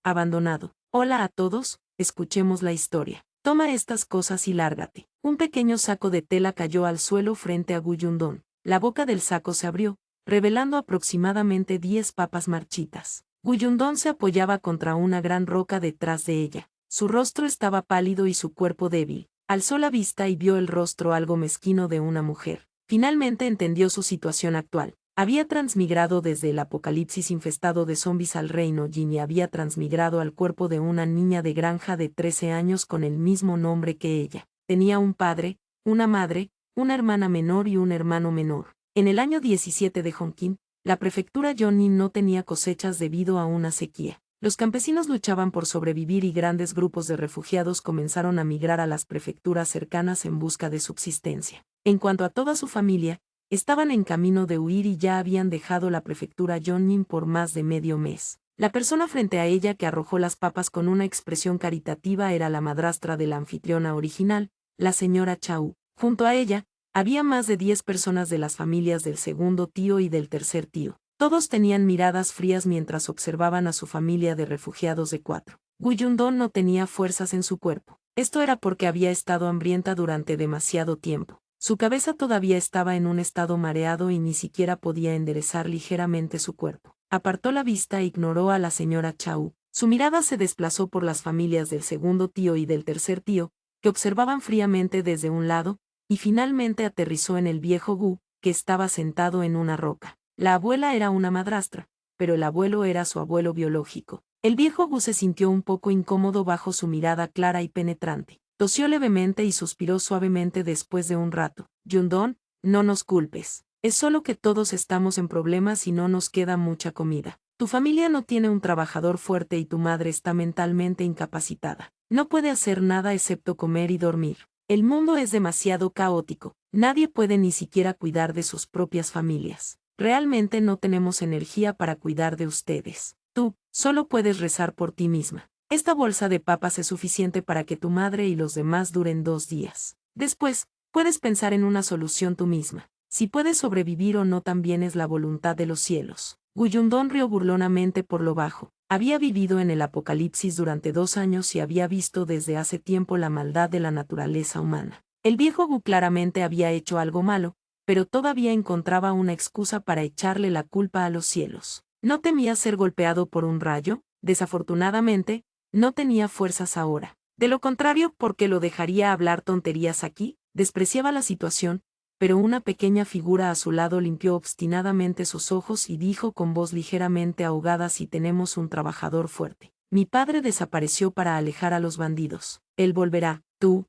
abandonado. Hola a todos, escuchemos la historia. Toma estas cosas y lárgate. Un pequeño saco de tela cayó al suelo frente a Guyundón. La boca del saco se abrió, revelando aproximadamente 10 papas marchitas. Guyundón se apoyaba contra una gran roca detrás de ella. Su rostro estaba pálido y su cuerpo débil. Alzó la vista y vio el rostro algo mezquino de una mujer. Finalmente entendió su situación actual. Había transmigrado desde el apocalipsis infestado de zombies al reino Jin y había transmigrado al cuerpo de una niña de granja de 13 años con el mismo nombre que ella. Tenía un padre, una madre, una hermana menor y un hermano menor. En el año 17 de Hongqin, la prefectura Yongnin no tenía cosechas debido a una sequía. Los campesinos luchaban por sobrevivir y grandes grupos de refugiados comenzaron a migrar a las prefecturas cercanas en busca de subsistencia. En cuanto a toda su familia, estaban en camino de huir y ya habían dejado la prefectura Yongnin por más de medio mes. La persona frente a ella que arrojó las papas con una expresión caritativa era la madrastra de la anfitriona original, la señora Chau. Junto a ella, había más de 10 personas de las familias del segundo tío y del tercer tío. Todos tenían miradas frías mientras observaban a su familia de refugiados de 4. Guyundón no tenía fuerzas en su cuerpo. Esto era porque había estado hambrienta durante demasiado tiempo. Su cabeza todavía estaba en un estado mareado y ni siquiera podía enderezar ligeramente su cuerpo. Apartó la vista e ignoró a la señora Chau. Su mirada se desplazó por las familias del segundo tío y del tercer tío, que observaban fríamente desde un lado, y finalmente aterrizó en el viejo Gu, que estaba sentado en una roca. La abuela era una madrastra, pero el abuelo era su abuelo biológico. El viejo Gu se sintió un poco incómodo bajo su mirada clara y penetrante. Tosió levemente y suspiró suavemente después de un rato. Yundón, no nos culpes. Es solo que todos estamos en problemas y no nos queda mucha comida. Tu familia no tiene un trabajador fuerte y tu madre está mentalmente incapacitada. No puede hacer nada excepto comer y dormir. El mundo es demasiado caótico. Nadie puede ni siquiera cuidar de sus propias familias. Realmente no tenemos energía para cuidar de ustedes. Tú, solo puedes rezar por ti misma. Esta bolsa de papas es suficiente para que tu madre y los demás duren 2 días. Después, puedes pensar en una solución tú misma. Si puedes sobrevivir o no también es la voluntad de los cielos. Guyundón rió burlonamente por lo bajo. Había vivido en el apocalipsis durante 2 años y había visto desde hace tiempo la maldad de la naturaleza humana. El viejo Gu claramente había hecho algo malo, pero todavía encontraba una excusa para echarle la culpa a los cielos. ¿No temía ser golpeado por un rayo? Desafortunadamente, no tenía fuerzas ahora. De lo contrario, ¿por qué lo dejaría hablar tonterías aquí? Despreciaba la situación, pero una pequeña figura a su lado limpió obstinadamente sus ojos y dijo con voz ligeramente ahogada: si tenemos un trabajador fuerte. Mi padre desapareció para alejar a los bandidos. Él volverá. Tú.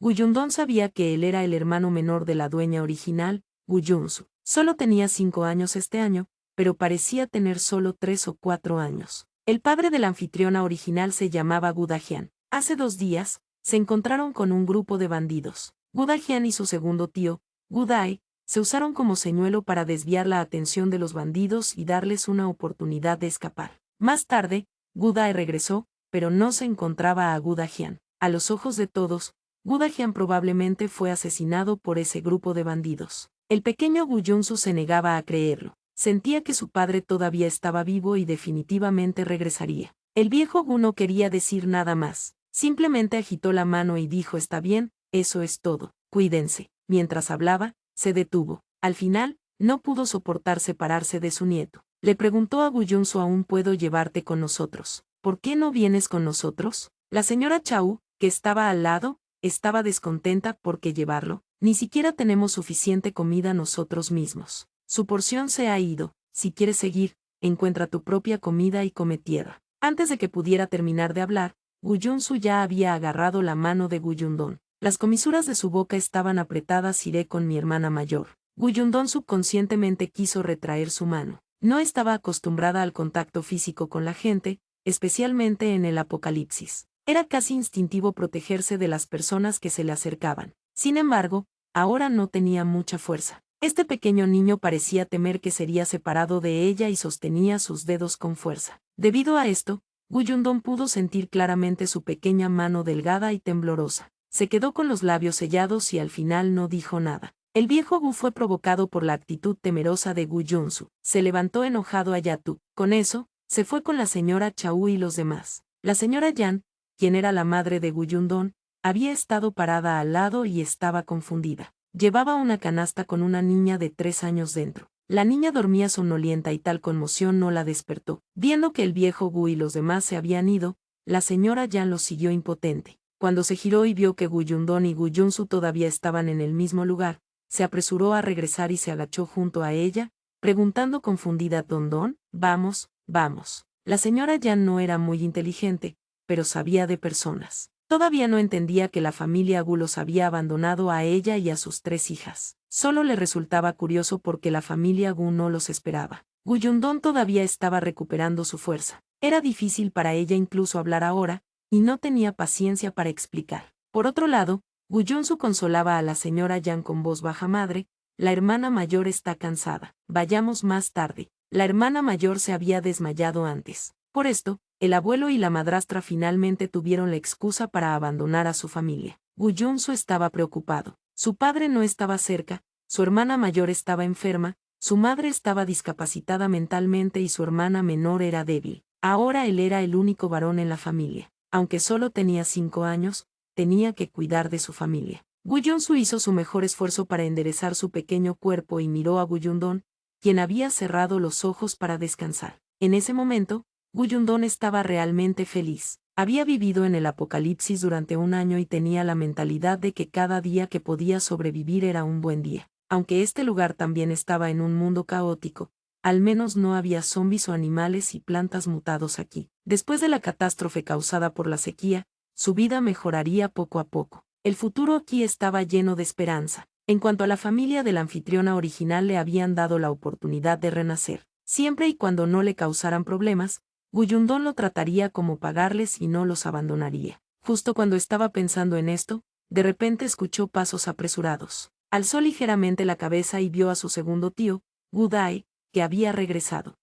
Guyundón sabía que él era el hermano menor de la dueña original, Guyunsu. Solo tenía 5 años este año, pero parecía tener solo 3 o 4 años. El padre de la anfitriona original se llamaba Gu Dajian. Hace 2 días, se encontraron con un grupo de bandidos. Gu Dajian y su segundo tío, Gu Dai, se usaron como señuelo para desviar la atención de los bandidos y darles una oportunidad de escapar. Más tarde, Gu Dai regresó, pero no se encontraba a Gu Dajian. A los ojos de todos, Gu Dajian probablemente fue asesinado por ese grupo de bandidos. El pequeño Guyunsu se negaba a creerlo. Sentía que su padre todavía estaba vivo y definitivamente regresaría. El viejo Gu no quería decir nada más. Simplemente agitó la mano y dijo: está bien, eso es todo. Cuídense. Mientras hablaba, se detuvo. Al final, no pudo soportar separarse de su nieto. Le preguntó a Guyunsu: ¿aún puedo llevarte con nosotros? ¿Por qué no vienes con nosotros? La señora Chau, que estaba al lado, estaba descontenta. ¿Por qué llevarlo? Ni siquiera tenemos suficiente comida nosotros mismos. Su porción se ha ido. Si quieres seguir, encuentra tu propia comida y come tierra. Antes de que pudiera terminar de hablar, Guyunsu ya había agarrado la mano de Guyundón. Las comisuras de su boca estaban apretadas. Iré con mi hermana mayor. Guyundón subconscientemente quiso retraer su mano. No estaba acostumbrada al contacto físico con la gente, especialmente en el apocalipsis. Era casi instintivo protegerse de las personas que se le acercaban. Sin embargo, ahora no tenía mucha fuerza. Este pequeño niño parecía temer que sería separado de ella y sostenía sus dedos con fuerza. Debido a esto, Guyundón pudo sentir claramente su pequeña mano delgada y temblorosa. Se quedó con los labios sellados y al final no dijo nada. El viejo Gu fue provocado por la actitud temerosa de Guyunsu. Se levantó enojado a Yatu. Con eso, Se fue con la señora Chau y los demás. La señora Yan, quien era la madre de Guyundón, había estado parada al lado y estaba confundida. Llevaba una canasta con una niña de 3 años dentro. La niña dormía somnolienta y tal conmoción no la despertó. Viendo que el viejo Gu y los demás se habían ido, la señora Yan los siguió impotente. Cuando se giró y vio que Guyundón y Guyunsu todavía estaban en el mismo lugar, se apresuró a regresar y se agachó junto a ella, preguntando confundida: «¿Dondón? Vamos, vamos». La señora Yan no era muy inteligente, pero sabía de personas. Todavía no entendía que la familia Gu los había abandonado a ella y a sus 3 hijas. Solo le resultaba curioso porque la familia Gu no los esperaba. Guyundón todavía estaba recuperando su fuerza. Era difícil para ella incluso hablar ahora, y no tenía paciencia para explicar. Por otro lado, Guyunsu consolaba a la señora Yan con voz baja: «Madre, la hermana mayor está cansada. Vayamos más tarde». La hermana mayor se había desmayado antes. Por esto, el abuelo y la madrastra finalmente tuvieron la excusa para abandonar a su familia. Guyunsu estaba preocupado. Su padre no estaba cerca, su hermana mayor estaba enferma, su madre estaba discapacitada mentalmente y su hermana menor era débil. Ahora él era el único varón en la familia. Aunque solo tenía 5 años, tenía que cuidar de su familia. Guyunsu hizo su mejor esfuerzo para enderezar su pequeño cuerpo y miró a Guyundón, quien había cerrado los ojos para descansar. En ese momento, Guyundón estaba realmente feliz. Había vivido en el apocalipsis durante 1 año y tenía la mentalidad de que cada día que podía sobrevivir era un buen día. Aunque este lugar también estaba en un mundo caótico, al menos no había zombis o animales y plantas mutados aquí. Después de la catástrofe causada por la sequía, su vida mejoraría poco a poco. El futuro aquí estaba lleno de esperanza. En cuanto a la familia de la anfitriona original, le habían dado la oportunidad de renacer. Siempre y cuando no le causaran problemas, Guyundón lo trataría como pagarles y no los abandonaría. Justo cuando estaba pensando en esto, de repente escuchó pasos apresurados. Alzó ligeramente la cabeza y vio a su segundo tío, Gu Dai, que había regresado.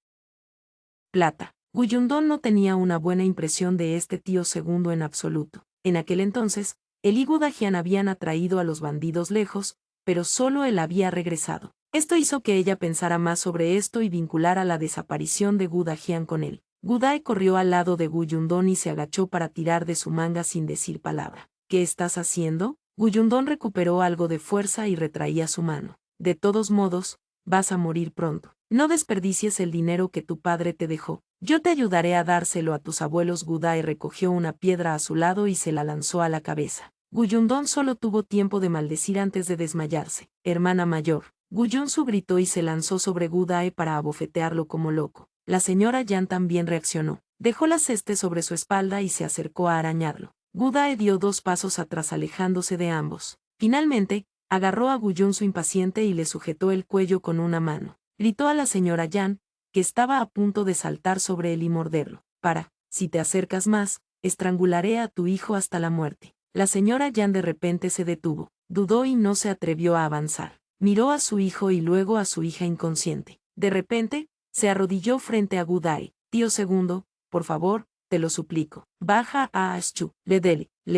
Plata. Guyundón no tenía una buena impresión de este tío segundo en absoluto. En aquel entonces, él y Gu Dajian habían atraído a los bandidos lejos, pero solo él había regresado. Esto hizo que ella pensara más sobre esto y vinculara la desaparición de Gu Dajian con él. Gu Dai corrió al lado de Guyundón y se agachó para tirar de su manga sin decir palabra. «¿Qué estás haciendo?». Guyundón recuperó algo de fuerza y retraía su mano. «De todos modos, vas a morir pronto. No desperdicies el dinero que tu padre te dejó. Yo te ayudaré a dárselo a tus abuelos». Gu Dai recogió una piedra a su lado y se la lanzó a la cabeza. Guyundón solo tuvo tiempo de maldecir antes de desmayarse. «Hermana mayor». Guyunsu gritó y se lanzó sobre Gu Dai para abofetearlo como loco. La señora Yan también reaccionó. Dejó la ceste sobre su espalda y se acercó a arañarlo. Gu Dai dio 2 pasos atrás alejándose de ambos. Finalmente, agarró a Guyunsu impaciente y le sujetó el cuello con una mano. Gritó a la señora Yan, que estaba a punto de saltar sobre él y morderlo. Si te acercas más, estrangularé a tu hijo hasta la muerte». La señora Yan de repente se detuvo, dudó y no se atrevió a avanzar. Miró a su hijo y luego a su hija inconsciente. De repente, se arrodilló frente a Gu Dai. «Tío segundo, por favor, te lo suplico. Baja a Aschu. Le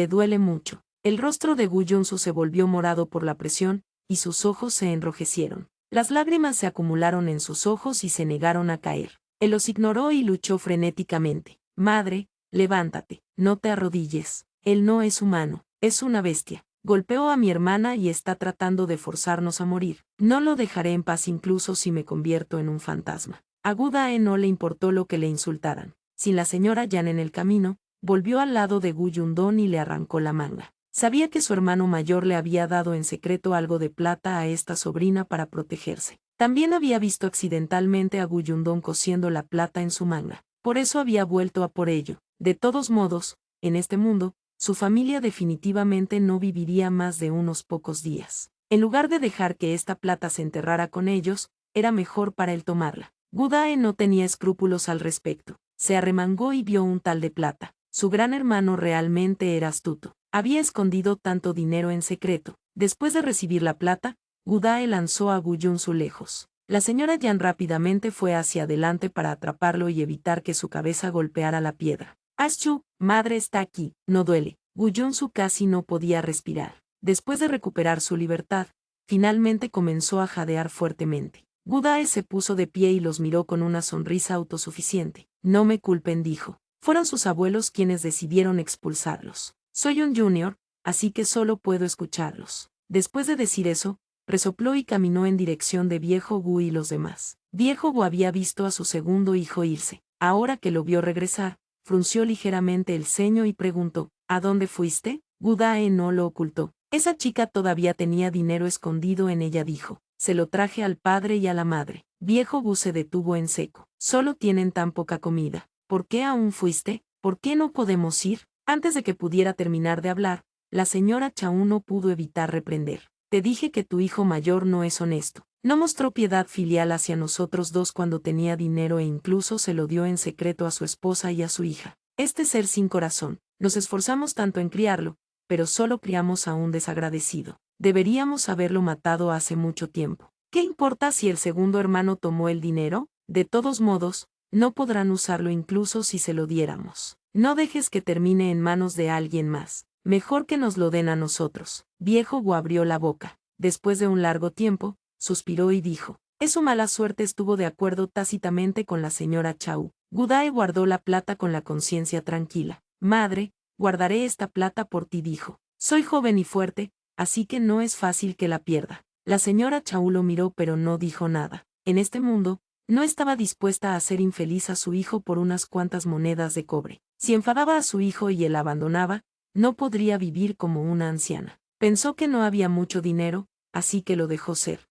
duele mucho». El rostro de Guyunsu se volvió morado por la presión, y sus ojos se enrojecieron. Las lágrimas se acumularon en sus ojos y se negaron a caer. Él los ignoró y luchó frenéticamente. «Madre, levántate, no te arrodilles. Él no es humano, es una bestia. Golpeó a mi hermana y está tratando de forzarnos a morir. No lo dejaré en paz incluso si me convierto en un fantasma». A Gu Dai no le importó lo que le insultaran. Sin la señora Yan en el camino, volvió al lado de Guyundón y le arrancó la manga. Sabía que su hermano mayor le había dado en secreto algo de plata a esta sobrina para protegerse. También había visto accidentalmente a Guyundón cosiendo la plata en su manga. Por eso había vuelto a por ello. De todos modos, en este mundo, su familia definitivamente no viviría más de unos pocos días. En lugar de dejar que esta plata se enterrara con ellos, era mejor para él tomarla. Gu Dai no tenía escrúpulos al respecto. Se arremangó y vio un tal de plata. Su gran hermano realmente era astuto. Había escondido tanto dinero en secreto. Después de recibir la plata, Gu Dai lanzó a Guyunsu lejos. La señora Yan rápidamente fue hacia adelante para atraparlo y evitar que su cabeza golpeara la piedra. «Aschu, madre está aquí, no duele». Guyunsu casi no podía respirar. Después de recuperar su libertad, finalmente comenzó a jadear fuertemente. Gu Dai se puso de pie y los miró con una sonrisa autosuficiente. No me culpen, dijo. Fueron sus abuelos quienes decidieron expulsarlos. Soy un junior, así que solo puedo escucharlos. Después de decir eso, resopló y caminó en dirección de Viejo Gu y los demás. Viejo Gu había visto a su segundo hijo irse. Ahora que lo vio regresar, frunció ligeramente el ceño y preguntó, ¿a dónde fuiste? Gu Dae no lo ocultó. Esa chica todavía tenía dinero escondido en ella, dijo. Se lo traje al padre y a la madre. Viejo Gu se detuvo en seco. Solo tienen tan poca comida. ¿Por qué aún fuiste? ¿Por qué no podemos ir? Antes de que pudiera terminar de hablar, la señora Chau no pudo evitar reprender. Te dije que tu hijo mayor no es honesto. No mostró piedad filial hacia nosotros dos cuando tenía dinero e incluso se lo dio en secreto a su esposa y a su hija. Este ser sin corazón. Nos esforzamos tanto en criarlo, pero solo criamos a un desagradecido. Deberíamos haberlo matado hace mucho tiempo. ¿Qué importa si el segundo hermano tomó el dinero? De todos modos, no podrán usarlo incluso si se lo diéramos. No dejes que termine en manos de alguien más. Mejor que nos lo den a nosotros. Viejo Gu abrió la boca. Después de un largo tiempo, suspiró y dijo. Es su mala suerte. Estuvo de acuerdo tácitamente con la señora Chau. Gu Dae guardó la plata con la conciencia tranquila. Madre, guardaré esta plata por ti, dijo. Soy joven y fuerte, así que no es fácil que la pierda. La señora Chau lo miró pero no dijo nada. En este mundo, no estaba dispuesta a hacer infeliz a su hijo por unas cuantas monedas de cobre. Si enfadaba a su hijo y él abandonaba, no podría vivir como una anciana. Pensó que no había mucho dinero, así que lo dejó ser.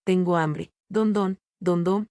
Tengo hambre. Don,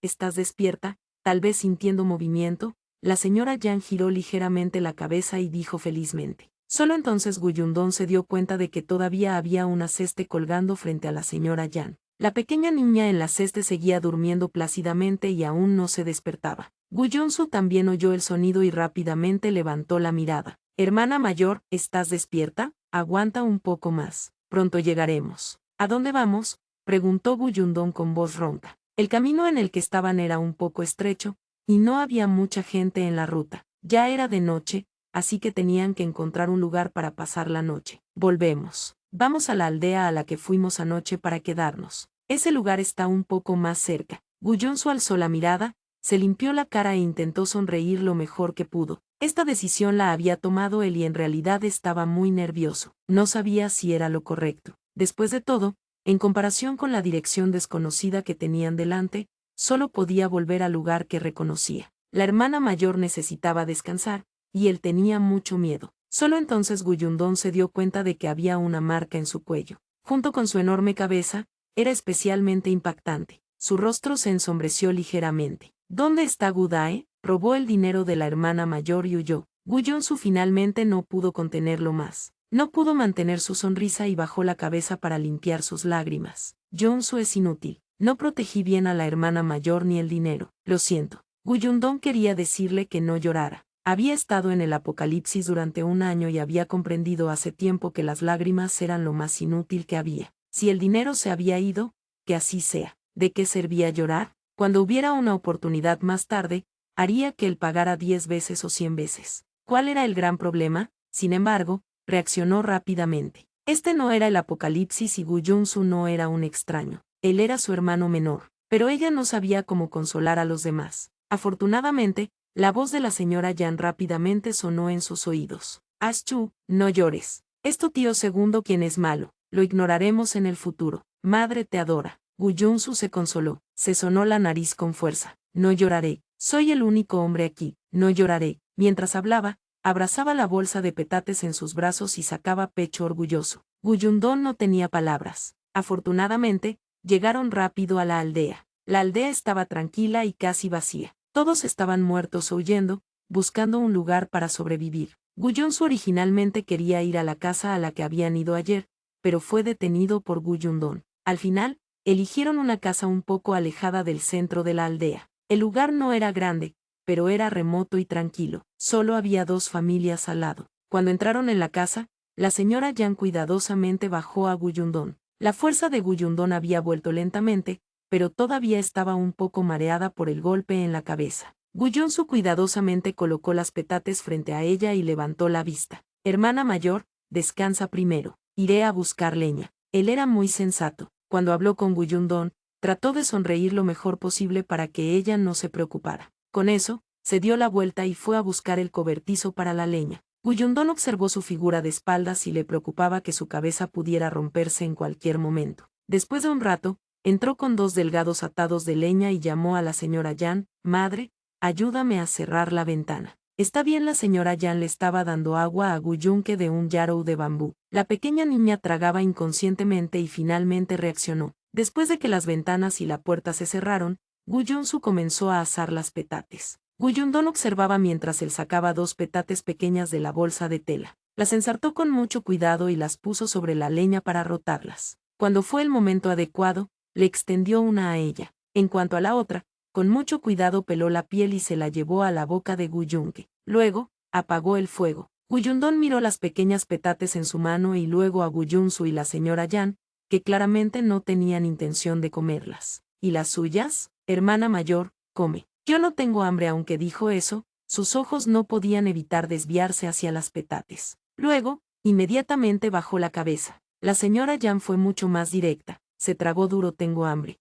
¿estás despierta? Tal vez sintiendo movimiento. La señora Yang giró ligeramente la cabeza y dijo felizmente. Solo entonces Gu Yundong se dio cuenta de que todavía había una ceste colgando frente a la señora Yang. La pequeña niña en la ceste seguía durmiendo plácidamente y aún no se despertaba. Gu Yunsu también oyó el sonido y rápidamente levantó la mirada. Hermana mayor, ¿estás despierta? Aguanta un poco más. Pronto llegaremos. ¿A dónde vamos? Preguntó Gu Yundong con voz ronca. El camino en el que estaban era un poco estrecho, y no había mucha gente en la ruta. Ya era de noche, así que tenían que encontrar un lugar para pasar la noche. Volvemos. Vamos a la aldea a la que fuimos anoche para quedarnos. Ese lugar está un poco más cerca. Gu Yunsu alzó la mirada, se limpió la cara e intentó sonreír lo mejor que pudo. Esta decisión la había tomado él y en realidad estaba muy nervioso. No sabía si era lo correcto. Después de todo, en comparación con la dirección desconocida que tenían delante, solo podía volver al lugar que reconocía. La hermana mayor necesitaba descansar, y él tenía mucho miedo. Solo entonces Gu Yundong se dio cuenta de que había una marca en su cuello. Junto con su enorme cabeza, era especialmente impactante. Su rostro se ensombreció ligeramente. ¿Dónde está Gu Dae? Robó el dinero de la hermana mayor y huyó. Gu Yunsu finalmente no pudo contenerlo más. No pudo mantener su sonrisa y bajó la cabeza para limpiar sus lágrimas. Yunsu es inútil. No protegí bien a la hermana mayor ni el dinero. Lo siento. Gu Yundong quería decirle que no llorara. Había estado en el apocalipsis durante un año y había comprendido hace tiempo que las lágrimas eran lo más inútil que había. Si el dinero se había ido, que así sea. ¿De qué servía llorar? Cuando hubiera una oportunidad más tarde, haría que él pagara 10 veces o 100 veces. ¿Cuál era el gran problema? Sin embargo, reaccionó rápidamente. Este no era el apocalipsis y Gu Yunsu no era un extraño. Él era su hermano menor. Pero ella no sabía cómo consolar a los demás. Afortunadamente, la voz de la señora Yan rápidamente sonó en sus oídos. Aschu, no llores. Es tu tío segundo quien es malo. Lo ignoraremos en el futuro. Madre te adora. Gu Yunsu se consoló. Se sonó la nariz con fuerza. No lloraré. Soy el único hombre aquí. No lloraré. Mientras hablaba, abrazaba la bolsa de petates en sus brazos y sacaba pecho orgulloso. Gu Yundong no tenía palabras. Afortunadamente, llegaron rápido a la aldea. La aldea estaba tranquila y casi vacía. Todos estaban muertos o huyendo, buscando un lugar para sobrevivir. Gu Yunsu originalmente quería ir a la casa a la que habían ido ayer, pero fue detenido por Gu Yundong. Al final, eligieron una casa un poco alejada del centro de la aldea. El lugar no era grande, pero era remoto y tranquilo. Solo había 2 familias al lado. Cuando entraron en la casa, la señora Yang cuidadosamente bajó a Gu Yundong. La fuerza de Gu Yundong había vuelto lentamente, pero todavía estaba un poco mareada por el golpe en la cabeza. Gu Yunsu cuidadosamente colocó las petates frente a ella y levantó la vista. Hermana mayor, descansa primero. Iré a buscar leña. Él era muy sensato. Cuando habló con Gu Yundong, trató de sonreír lo mejor posible para que ella no se preocupara. Con eso, se dio la vuelta y fue a buscar el cobertizo para la leña. Guyundón observó su figura de espaldas y le preocupaba que su cabeza pudiera romperse en cualquier momento. Después de un rato, entró con 2 delgados atados de leña y llamó a la señora Yan: «Madre, ayúdame a cerrar la ventana». Está bien, la señora Yan le estaba dando agua a Guyunque de un yarrow de bambú. La pequeña niña tragaba inconscientemente y finalmente reaccionó. Después de que las ventanas y la puerta se cerraron, Guyunsu comenzó a asar las petates. Guyundón observaba mientras él sacaba 2 petates pequeñas de la bolsa de tela. Las ensartó con mucho cuidado y las puso sobre la leña para rotarlas. Cuando fue el momento adecuado, le extendió una a ella. En cuanto a la otra, con mucho cuidado peló la piel y se la llevó a la boca de Guyunque. Luego, apagó el fuego. Guyundón miró las pequeñas petates en su mano y luego a Guyunsu y la señora Yan, que claramente no tenían intención de comerlas. ¿Y las suyas? Hermana mayor, come. Yo no tengo hambre. Aunque dijo eso, sus ojos no podían evitar desviarse hacia las petates. Luego, inmediatamente bajó la cabeza. La señora Yan fue mucho más directa. Se tragó duro: «Tengo hambre».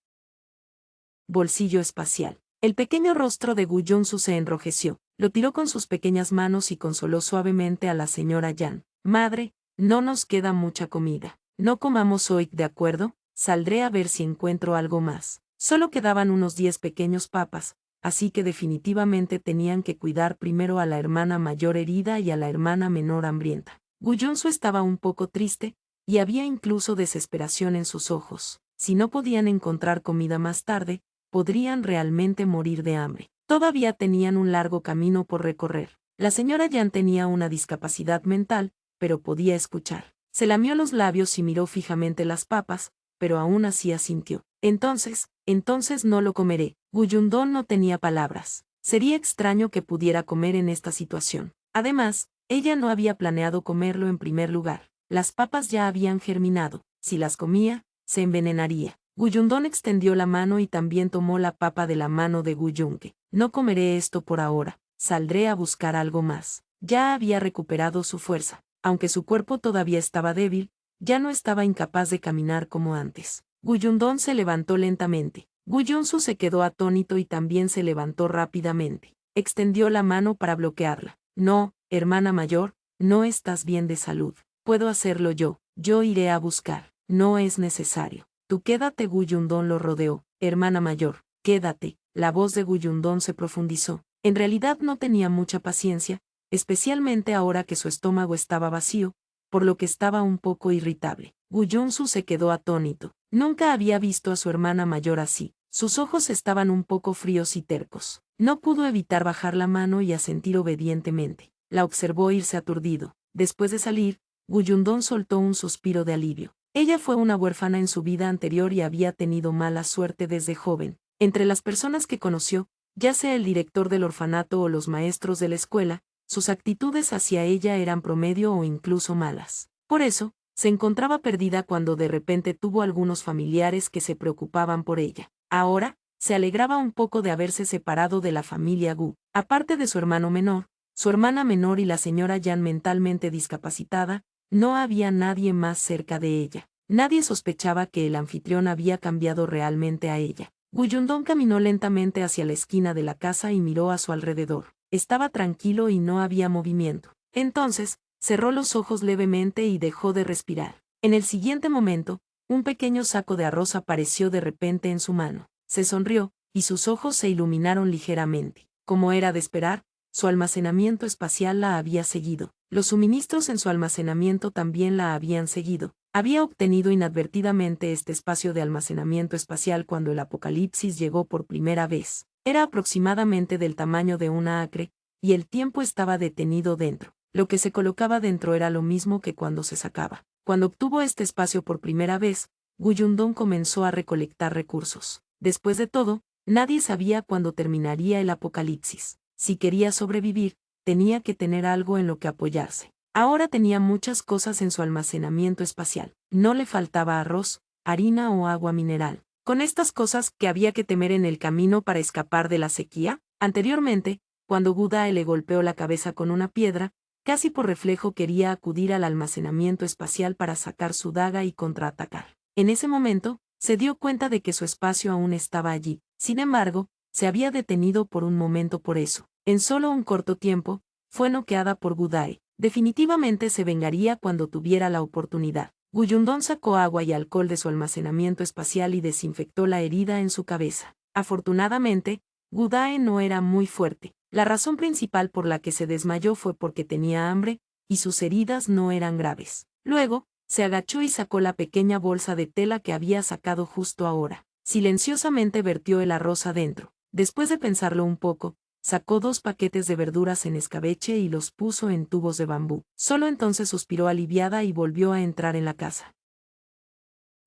Bolsillo espacial. El pequeño rostro de Guyunsu se enrojeció, lo tiró con sus pequeñas manos y consoló suavemente a la señora Yan. «Madre, no nos queda mucha comida. No comamos hoy, ¿de acuerdo? Saldré a ver si encuentro algo más». Solo quedaban unos 10 pequeños papas, así que definitivamente tenían que cuidar primero a la hermana mayor herida y a la hermana menor hambrienta. Guyunsu estaba un poco triste, y había incluso desesperación en sus ojos. Si no podían encontrar comida más tarde, podrían realmente morir de hambre. Todavía tenían un largo camino por recorrer. La señora Yan tenía una discapacidad mental, pero podía escuchar. Se lamió los labios y miró fijamente las papas, pero aún así asintió. Entonces no lo comeré». Guyundón no tenía palabras. Sería extraño que pudiera comer en esta situación. Además, ella no había planeado comerlo en primer lugar. Las papas ya habían germinado. Si las comía, se envenenaría. Guyundón extendió la mano y también tomó la papa de la mano de Guyunque. «No comeré esto por ahora. Saldré a buscar algo más». Ya había recuperado su fuerza. Aunque su cuerpo todavía estaba débil, ya no estaba incapaz de caminar como antes. Guyundón se levantó lentamente. Guyunsu se quedó atónito y también se levantó rápidamente. Extendió la mano para bloquearla. «No, hermana mayor, no estás bien de salud. Puedo hacerlo yo. Yo iré a buscar». «No es necesario. Tú quédate». Guyundón lo rodeó. «Hermana mayor, quédate». La voz de Guyundón se profundizó. En realidad no tenía mucha paciencia, especialmente ahora que su estómago estaba vacío, por lo que estaba un poco irritable. Guyunsu se quedó atónito. Nunca había visto a su hermana mayor así. Sus ojos estaban un poco fríos y tercos. No pudo evitar bajar la mano y asentir obedientemente. La observó irse aturdido. Después de salir, Guyundón soltó un suspiro de alivio. Ella fue una huérfana en su vida anterior y había tenido mala suerte desde joven. Entre las personas que conoció, ya sea el director del orfanato o los maestros de la escuela, sus actitudes hacia ella eran promedio o incluso malas. Por eso, se encontraba perdida cuando de repente tuvo algunos familiares que se preocupaban por ella. Ahora, se alegraba un poco de haberse separado de la familia Gu. Aparte de su hermano menor, su hermana menor y la señora Yan mentalmente discapacitada, no había nadie más cerca de ella. Nadie sospechaba que el anfitrión había cambiado realmente a ella. Guyundón caminó lentamente hacia la esquina de la casa y miró a su alrededor. Estaba tranquilo y no había movimiento. Entonces, cerró los ojos levemente y dejó de respirar. En el siguiente momento, un pequeño saco de arroz apareció de repente en su mano. Se sonrió, y sus ojos se iluminaron ligeramente. Como era de esperar, su almacenamiento espacial la había seguido. Los suministros en su almacenamiento también la habían seguido. Había obtenido inadvertidamente este espacio de almacenamiento espacial cuando el apocalipsis llegó por primera vez. Era aproximadamente del tamaño de una acre, y el tiempo estaba detenido dentro. Lo que se colocaba dentro era lo mismo que cuando se sacaba. Cuando obtuvo este espacio por primera vez, Guyundón comenzó a recolectar recursos. Después de todo, nadie sabía cuándo terminaría el apocalipsis. Si quería sobrevivir, tenía que tener algo en lo que apoyarse. Ahora tenía muchas cosas en su almacenamiento espacial. No le faltaba arroz, harina o agua mineral. Con estas cosas, ¿qué había que temer en el camino para escapar de la sequía? Anteriormente, cuando Gudae le golpeó la cabeza con una piedra, casi por reflejo quería acudir al almacenamiento espacial para sacar su daga y contraatacar. En ese momento, se dio cuenta de que su espacio aún estaba allí. Sin embargo, se había detenido por un momento por eso. En solo un corto tiempo, fue noqueada por Gudae. Definitivamente se vengaría cuando tuviera la oportunidad. Guyundón sacó agua y alcohol de su almacenamiento espacial y desinfectó la herida en su cabeza. Afortunadamente, Gudae no era muy fuerte. La razón principal por la que se desmayó fue porque tenía hambre, y sus heridas no eran graves. Luego, se agachó y sacó la pequeña bolsa de tela que había sacado justo ahora. Silenciosamente vertió el arroz adentro. Después de pensarlo un poco, sacó 2 paquetes de verduras en escabeche y los puso en tubos de bambú. Solo entonces suspiró aliviada y volvió a entrar en la casa.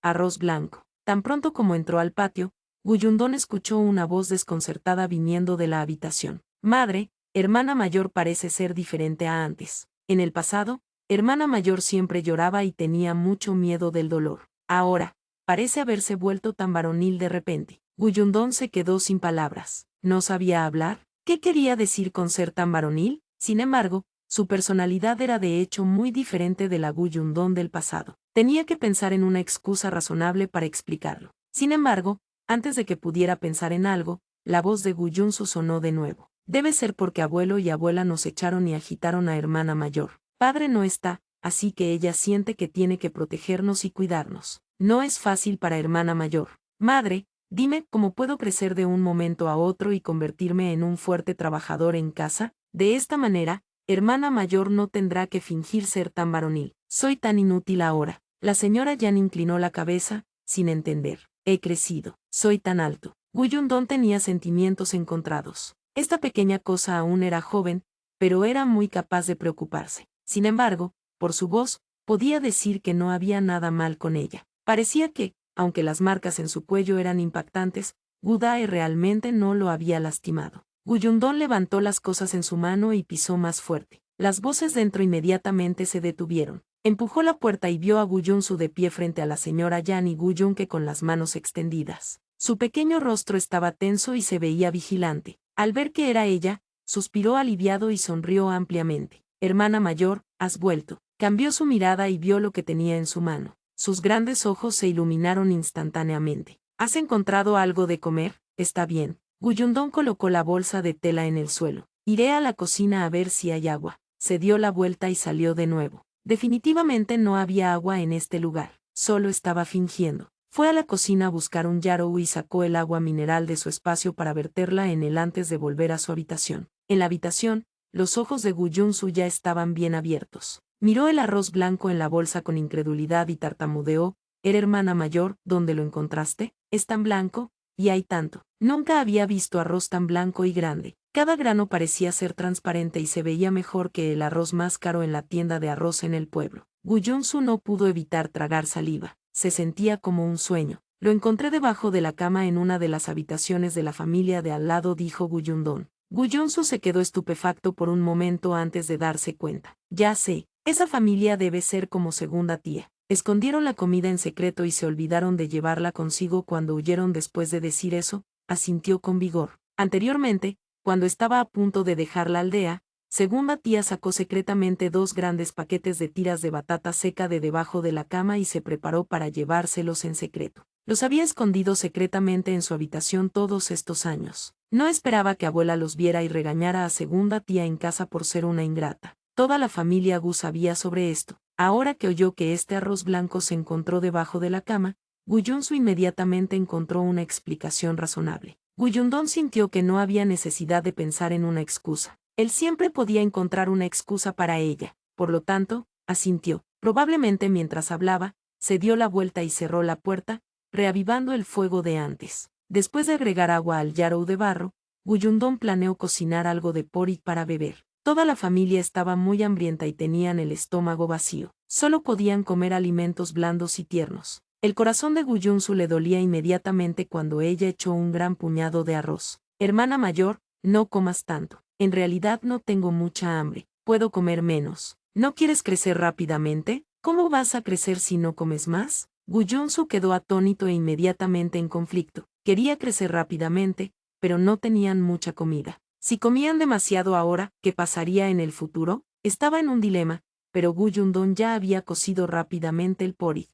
Arroz blanco. Tan pronto como entró al patio, Guyundón escuchó una voz desconcertada viniendo de la habitación. Madre, hermana mayor parece ser diferente a antes. En el pasado, hermana mayor siempre lloraba y tenía mucho miedo del dolor. Ahora, parece haberse vuelto tan varonil de repente. Guyundón se quedó sin palabras. ¿No sabía hablar? ¿Qué quería decir con ser tan varonil? Sin embargo, su personalidad era de hecho muy diferente de la Guyundón del pasado. Tenía que pensar en una excusa razonable para explicarlo. Sin embargo, antes de que pudiera pensar en algo, la voz de Guyunsu sonó de nuevo. Debe ser porque abuelo y abuela nos echaron y agitaron a hermana mayor. Padre no está, así que ella siente que tiene que protegernos y cuidarnos. No es fácil para hermana mayor. Madre, dime cómo puedo crecer de un momento a otro y convertirme en un fuerte trabajador en casa. De esta manera, hermana mayor no tendrá que fingir ser tan varonil. Soy tan inútil ahora. La señora Yan inclinó la cabeza, sin entender. He crecido. Soy tan alto. Guyundón tenía sentimientos encontrados. Esta pequeña cosa aún era joven, pero era muy capaz de preocuparse. Sin embargo, por su voz, podía decir que no había nada mal con ella. Parecía que, aunque las marcas en su cuello eran impactantes, Gudae realmente no lo había lastimado. Guyundón levantó las cosas en su mano y pisó más fuerte. Las voces dentro inmediatamente se detuvieron. Empujó la puerta y vio a Guyunsu de pie frente a la señora Yan y Guyunke con las manos extendidas. Su pequeño rostro estaba tenso y se veía vigilante. Al ver que era ella, suspiró aliviado y sonrió ampliamente. Hermana mayor, has vuelto. Cambió su mirada y vio lo que tenía en su mano. Sus grandes ojos se iluminaron instantáneamente. ¿Has encontrado algo de comer? Está bien. Guyundón colocó la bolsa de tela en el suelo. Iré a la cocina a ver si hay agua. Se dio la vuelta y salió de nuevo. Definitivamente no había agua en este lugar. Solo estaba fingiendo. Fue a la cocina a buscar un jarro y sacó el agua mineral de su espacio para verterla en él antes de volver a su habitación. En la habitación, los ojos de Guyunsu ya estaban bien abiertos. Miró el arroz blanco en la bolsa con incredulidad y tartamudeó. «¿Era hermana mayor? ¿Dónde lo encontraste? Es tan blanco, y hay tanto». Nunca había visto arroz tan blanco y grande. Cada grano parecía ser transparente y se veía mejor que el arroz más caro en la tienda de arroz en el pueblo. Guyunsu no pudo evitar tragar saliva. Se sentía como un sueño. Lo encontré debajo de la cama en una de las habitaciones de la familia de al lado, dijo Guyundón. Guyunsu se quedó estupefacto por un momento antes de darse cuenta. Ya sé, esa familia debe ser como segunda tía. Escondieron la comida en secreto y se olvidaron de llevarla consigo cuando huyeron. Después de decir eso, asintió con vigor. Anteriormente, cuando estaba a punto de dejar la aldea, segunda tía sacó secretamente 2 grandes paquetes de tiras de batata seca de debajo de la cama y se preparó para llevárselos en secreto. Los había escondido secretamente en su habitación todos estos años. No esperaba que abuela los viera y regañara a segunda tía en casa por ser una ingrata. Toda la familia Gu sabía sobre esto. Ahora que oyó que este arroz blanco se encontró debajo de la cama, Guyunsu inmediatamente encontró una explicación razonable. Guyundón sintió que no había necesidad de pensar en una excusa. Él siempre podía encontrar una excusa para ella. Por lo tanto, asintió. Probablemente mientras hablaba, se dio la vuelta y cerró la puerta, reavivando el fuego de antes. Después de agregar agua al jarro de barro, Guyundón planeó cocinar algo de porridge para beber. Toda la familia estaba muy hambrienta y tenían el estómago vacío. Solo podían comer alimentos blandos y tiernos. El corazón de Guyunsu le dolía inmediatamente cuando ella echó un gran puñado de arroz. Hermana mayor, no comas tanto. En realidad no tengo mucha hambre. Puedo comer menos. ¿No quieres crecer rápidamente? ¿Cómo vas a crecer si no comes más? Guyunsu quedó atónito e inmediatamente en conflicto. Quería crecer rápidamente, pero no tenían mucha comida. Si comían demasiado ahora, ¿qué pasaría en el futuro? Estaba en un dilema, pero Guyundón ya había cocido rápidamente el porridge.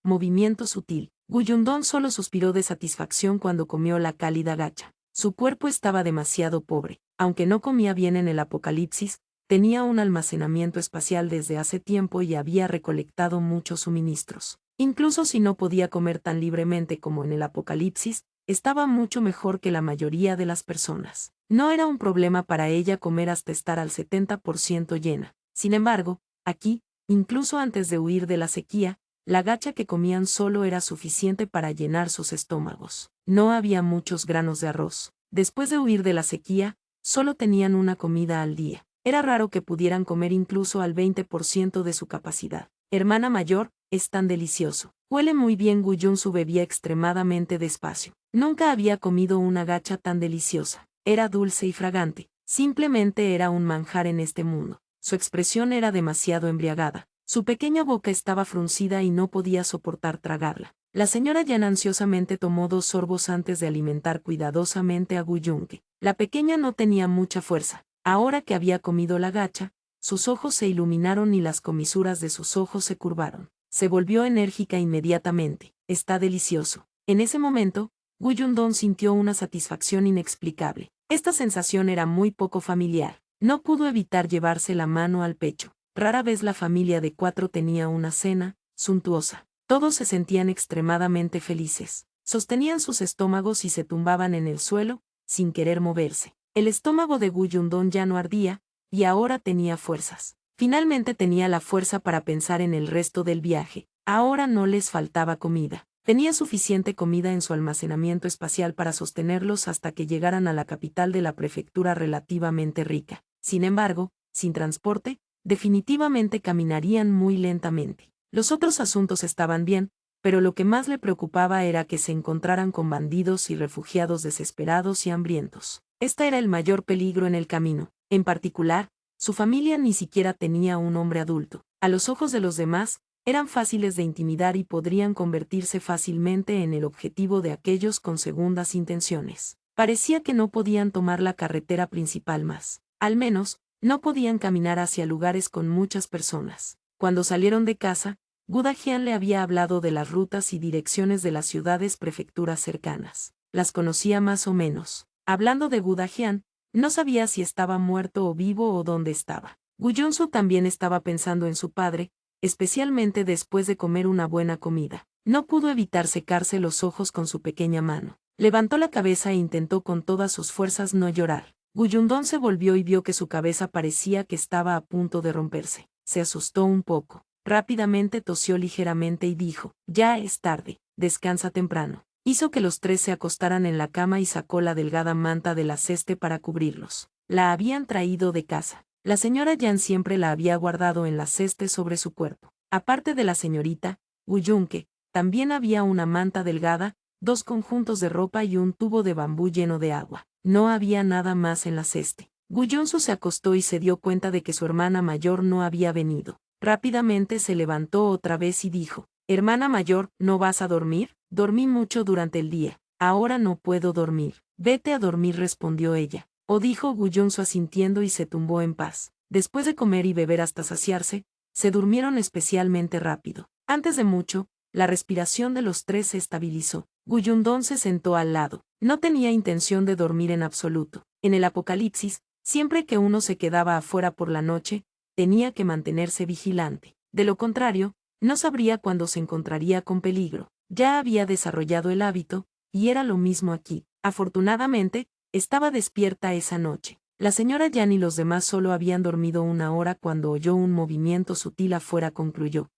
Movimiento sutil. Guyundón solo suspiró de satisfacción cuando comió la cálida gacha. Su cuerpo estaba demasiado pobre. Aunque no comía bien en el apocalipsis, tenía un almacenamiento espacial desde hace tiempo y había recolectado muchos suministros. Incluso si no podía comer tan libremente como en el apocalipsis, estaba mucho mejor que la mayoría de las personas. No era un problema para ella comer hasta estar al 70% llena. Sin embargo, aquí, incluso antes de huir de la sequía, la gacha que comían solo era suficiente para llenar sus estómagos. No había muchos granos de arroz. Después de huir de la sequía, solo tenían una comida al día. Era raro que pudieran comer incluso al 20% de su capacidad. Hermana mayor, es tan delicioso. Huele muy bien. Guyunsu bebía extremadamente despacio. Nunca había comido una gacha tan deliciosa. Era dulce y fragante. Simplemente era un manjar en este mundo. Su expresión era demasiado embriagada. Su pequeña boca estaba fruncida y no podía soportar tragarla. La señora Yan ansiosamente tomó 2 sorbos antes de alimentar cuidadosamente a Guyunke. La pequeña no tenía mucha fuerza. Ahora que había comido la gacha, sus ojos se iluminaron y las comisuras de sus ojos se curvaron. Se volvió enérgica inmediatamente. Está delicioso. En ese momento, Guyundon sintió una satisfacción inexplicable. Esta sensación era muy poco familiar. No pudo evitar llevarse la mano al pecho. Rara vez la familia de 4 tenía una cena suntuosa. Todos se sentían extremadamente felices. Sostenían sus estómagos y se tumbaban en el suelo, sin querer moverse. El estómago de Guyundon ya no ardía, y ahora tenía fuerzas. Finalmente tenía la fuerza para pensar en el resto del viaje. Ahora no les faltaba comida. Tenía suficiente comida en su almacenamiento espacial para sostenerlos hasta que llegaran a la capital de la prefectura relativamente rica. Sin embargo, sin transporte, definitivamente caminarían muy lentamente. Los otros asuntos estaban bien, pero lo que más le preocupaba era que se encontraran con bandidos y refugiados desesperados y hambrientos. Este era el mayor peligro en el camino. En particular, su familia ni siquiera tenía un hombre adulto. A los ojos de los demás, eran fáciles de intimidar y podrían convertirse fácilmente en el objetivo de aquellos con segundas intenciones. Parecía que no podían tomar la carretera principal más. Al menos, no podían caminar hacia lugares con muchas personas. Cuando salieron de casa, Gudajian le había hablado de las rutas y direcciones de las ciudades prefecturas cercanas. Las conocía más o menos. Hablando de Gudajian, no sabía si estaba muerto o vivo o dónde estaba. Guyunsu también estaba pensando en su padre, especialmente después de comer una buena comida. No pudo evitar secarse los ojos con su pequeña mano. Levantó la cabeza e intentó con todas sus fuerzas no llorar. Guyundon se volvió y vio que su cabeza parecía que estaba a punto de romperse. Se asustó un poco. Rápidamente tosió ligeramente y dijo, «Ya es tarde, descansa temprano». Hizo que los 3 se acostaran en la cama y sacó la delgada manta de la ceste para cubrirlos. La habían traído de casa. La señora Yan siempre la había guardado en la ceste sobre su cuerpo. Aparte de la señorita Guyunke, también había una manta delgada, 2 conjuntos de ropa y un tubo de bambú lleno de agua. No había nada más en la ceste. Guyunsu se acostó y se dio cuenta de que su hermana mayor no había venido. Rápidamente se levantó otra vez y dijo, «Hermana mayor, ¿no vas a dormir? Dormí mucho durante el día. Ahora no puedo dormir». «Vete a dormir», respondió ella. O dijo Guyunsu asintiendo y se tumbó en paz. Después de comer y beber hasta saciarse, se durmieron especialmente rápido. Antes de mucho, la respiración de los 3 se estabilizó. Guyundon se sentó al lado. No tenía intención de dormir en absoluto. En el apocalipsis, siempre que uno se quedaba afuera por la noche, tenía que mantenerse vigilante. De lo contrario, no sabría cuándo se encontraría con peligro. Ya había desarrollado el hábito, y era lo mismo aquí. Afortunadamente, estaba despierta esa noche. La señora Yan y los demás solo habían dormido 1 hora cuando oyó un movimiento sutil afuera. Concluyó.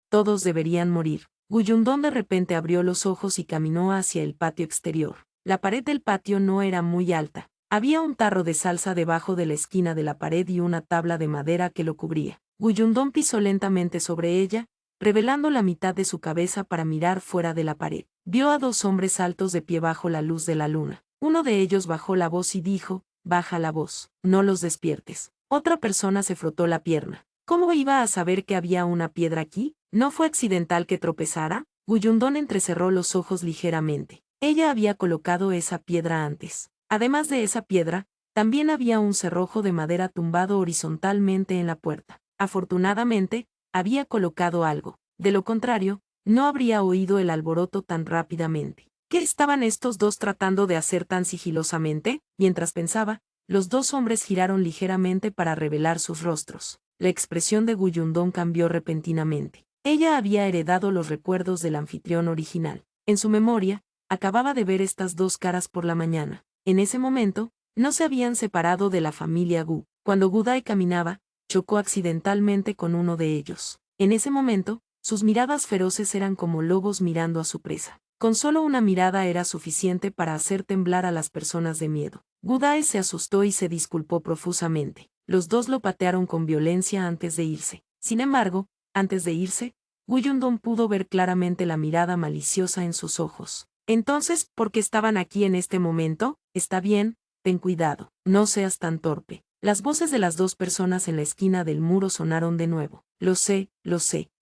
Todos deberían morir. Guyundon de repente abrió los ojos y caminó hacia el patio exterior. La pared del patio no era muy alta. Había un tarro de salsa debajo de la esquina de la pared y una tabla de madera que lo cubría. Guyundon pisó lentamente sobre ella, revelando la mitad de su cabeza para mirar fuera de la pared. Vio a 2 hombres altos de pie bajo la luz de la luna. Uno de ellos bajó la voz y dijo, «Baja la voz, no los despiertes». Otra persona se frotó la pierna. ¿Cómo iba a saber que había una piedra aquí? ¿No fue accidental que tropezara? Guyundon entrecerró los ojos ligeramente. Ella había colocado esa piedra antes. Además de esa piedra, también había un cerrojo de madera tumbado horizontalmente en la puerta. Afortunadamente, había colocado algo. De lo contrario, no habría oído el alboroto tan rápidamente. ¿Qué estaban estos dos tratando de hacer tan sigilosamente? Mientras pensaba, los dos hombres giraron ligeramente para revelar sus rostros. La expresión de Guyundón cambió repentinamente. Ella había heredado los recuerdos del anfitrión original. En su memoria, acababa de ver estas dos caras por la mañana. En ese momento, no se habían separado de la familia Gu. Cuando Gudai caminaba, chocó accidentalmente con uno de ellos. En ese momento, sus miradas feroces eran como lobos mirando a su presa. Con solo una mirada era suficiente para hacer temblar a las personas de miedo. Gudai se asustó y se disculpó profusamente. Los dos lo patearon con violencia antes de irse. Sin embargo, antes de irse, Guyundón pudo ver claramente la mirada maliciosa en sus ojos. Entonces, ¿por qué estaban aquí en este momento? Está bien, ten cuidado, no seas tan torpe. Las voces de las dos personas en la esquina del muro sonaron de nuevo. Lo sé,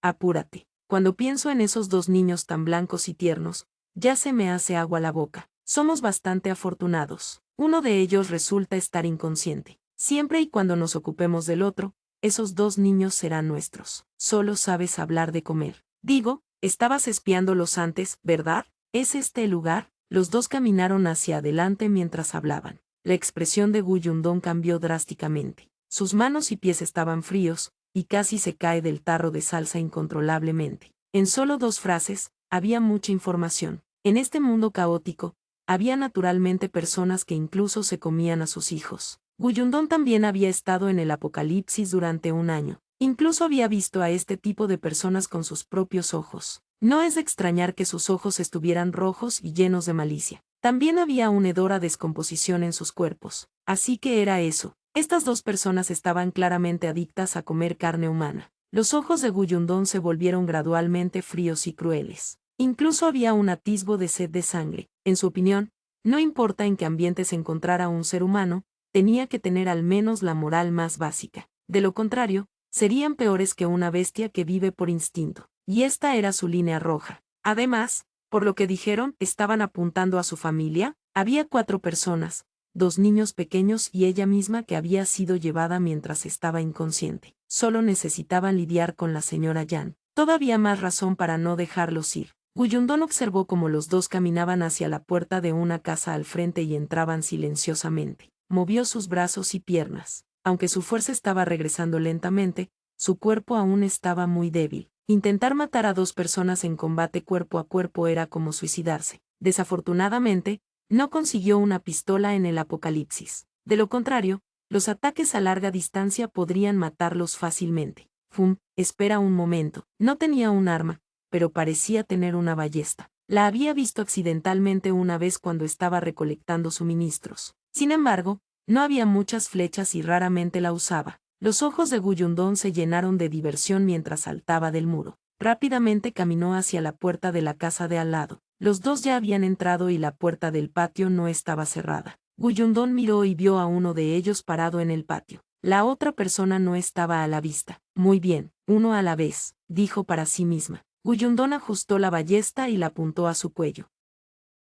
apúrate. Cuando pienso en esos dos niños tan blancos y tiernos, ya se me hace agua la boca. Somos bastante afortunados. Uno de ellos resulta estar inconsciente. Siempre y cuando nos ocupemos del otro, esos dos niños serán nuestros. Solo sabes hablar de comer. Digo, estabas espiándolos antes, ¿verdad? ¿Es este el lugar? Los dos caminaron hacia adelante mientras hablaban. La expresión de Guyundón cambió drásticamente. Sus manos y pies estaban fríos, y casi se cae del tarro de salsa incontrolablemente. En solo dos frases, había mucha información. En este mundo caótico, había naturalmente personas que incluso se comían a sus hijos. Guyundón también había estado en el apocalipsis durante un año. Incluso había visto a este tipo de personas con sus propios ojos. No es de extrañar que sus ojos estuvieran rojos y llenos de malicia. También había una hedora descomposición en sus cuerpos. Así que era eso. Estas dos personas estaban claramente adictas a comer carne humana. Los ojos de Guyundón se volvieron gradualmente fríos y crueles. Incluso había un atisbo de sed de sangre. En su opinión, no importa en qué ambiente se encontrara un ser humano, tenía que tener al menos la moral más básica. De lo contrario, serían peores que una bestia que vive por instinto. Y esta era su línea roja. Además, por lo que dijeron, estaban apuntando a su familia. Había 4 personas, 2 niños pequeños y ella misma que había sido llevada mientras estaba inconsciente. Solo necesitaban lidiar con la señora Yan. Todavía más razón para no dejarlos ir. Guyundón observó cómo los dos caminaban hacia la puerta de una casa al frente y entraban silenciosamente. Movió sus brazos y piernas. Aunque su fuerza estaba regresando lentamente, su cuerpo aún estaba muy débil. Intentar matar a 2 personas en combate cuerpo a cuerpo era como suicidarse. Desafortunadamente, no consiguió una pistola en el apocalipsis. De lo contrario, los ataques a larga distancia podrían matarlos fácilmente. Espera un momento. No tenía un arma, pero parecía tener una ballesta. La había visto accidentalmente una vez cuando estaba recolectando suministros. Sin embargo, no había muchas flechas y raramente la usaba. Los ojos de Guyundón se llenaron de diversión mientras saltaba del muro. Rápidamente caminó hacia la puerta de la casa de al lado. Los dos ya habían entrado y la puerta del patio no estaba cerrada. Guyundón miró y vio a uno de ellos parado en el patio. La otra persona no estaba a la vista. Muy bien, uno a la vez, dijo para sí misma. Guyundón ajustó la ballesta y la apuntó a su cuello.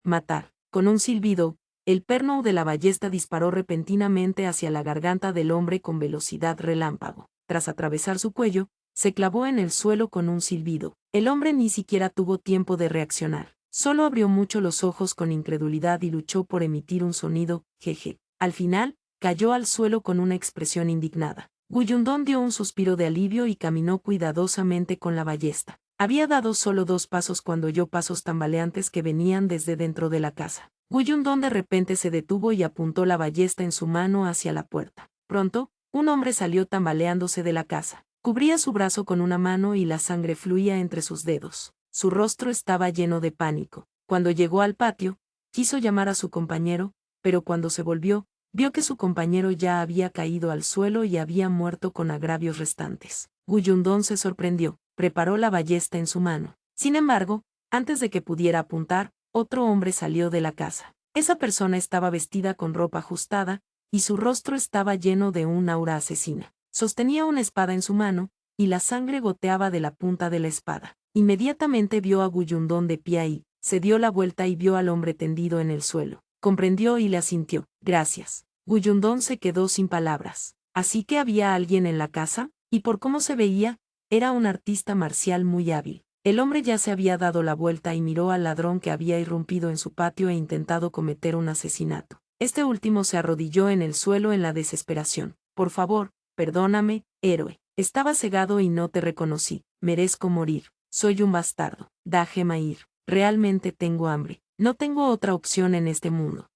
Matar. Con un silbido, el perno de la ballesta disparó repentinamente hacia la garganta del hombre con velocidad relámpago. Tras atravesar su cuello, se clavó en el suelo con un silbido. El hombre ni siquiera tuvo tiempo de reaccionar. Solo abrió mucho los ojos con incredulidad y luchó por emitir un sonido, jeje. Al final, cayó al suelo con una expresión indignada. Guyundón dio un suspiro de alivio y caminó cuidadosamente con la ballesta. Había dado solo 2 pasos cuando oyó pasos tambaleantes que venían desde dentro de la casa. Guyundón de repente se detuvo y apuntó la ballesta en su mano hacia la puerta. Pronto, un hombre salió tambaleándose de la casa. Cubría su brazo con una mano y la sangre fluía entre sus dedos. Su rostro estaba lleno de pánico. Cuando llegó al patio, quiso llamar a su compañero, pero cuando se volvió, vio que su compañero ya había caído al suelo y había muerto con agravios restantes. Guyundón se sorprendió, preparó la ballesta en su mano. Sin embargo, antes de que pudiera apuntar, otro hombre salió de la casa. Esa persona estaba vestida con ropa ajustada, y su rostro estaba lleno de un aura asesina. Sostenía una espada en su mano, y la sangre goteaba de la punta de la espada. Inmediatamente vio a Guyundón de pie ahí, se dio la vuelta y vio al hombre tendido en el suelo. Comprendió y le asintió. Gracias. Guyundón se quedó sin palabras. ¿Así que había alguien en la casa? Y por cómo se veía, era un artista marcial muy hábil. El hombre ya se había dado la vuelta y miró al ladrón que había irrumpido en su patio e intentado cometer un asesinato. Este último se arrodilló en el suelo en la desesperación. Por favor, perdóname, héroe. Estaba cegado y no te reconocí. Merezco morir. Soy un bastardo. Déjame ir. Realmente tengo hambre. No tengo otra opción en este mundo.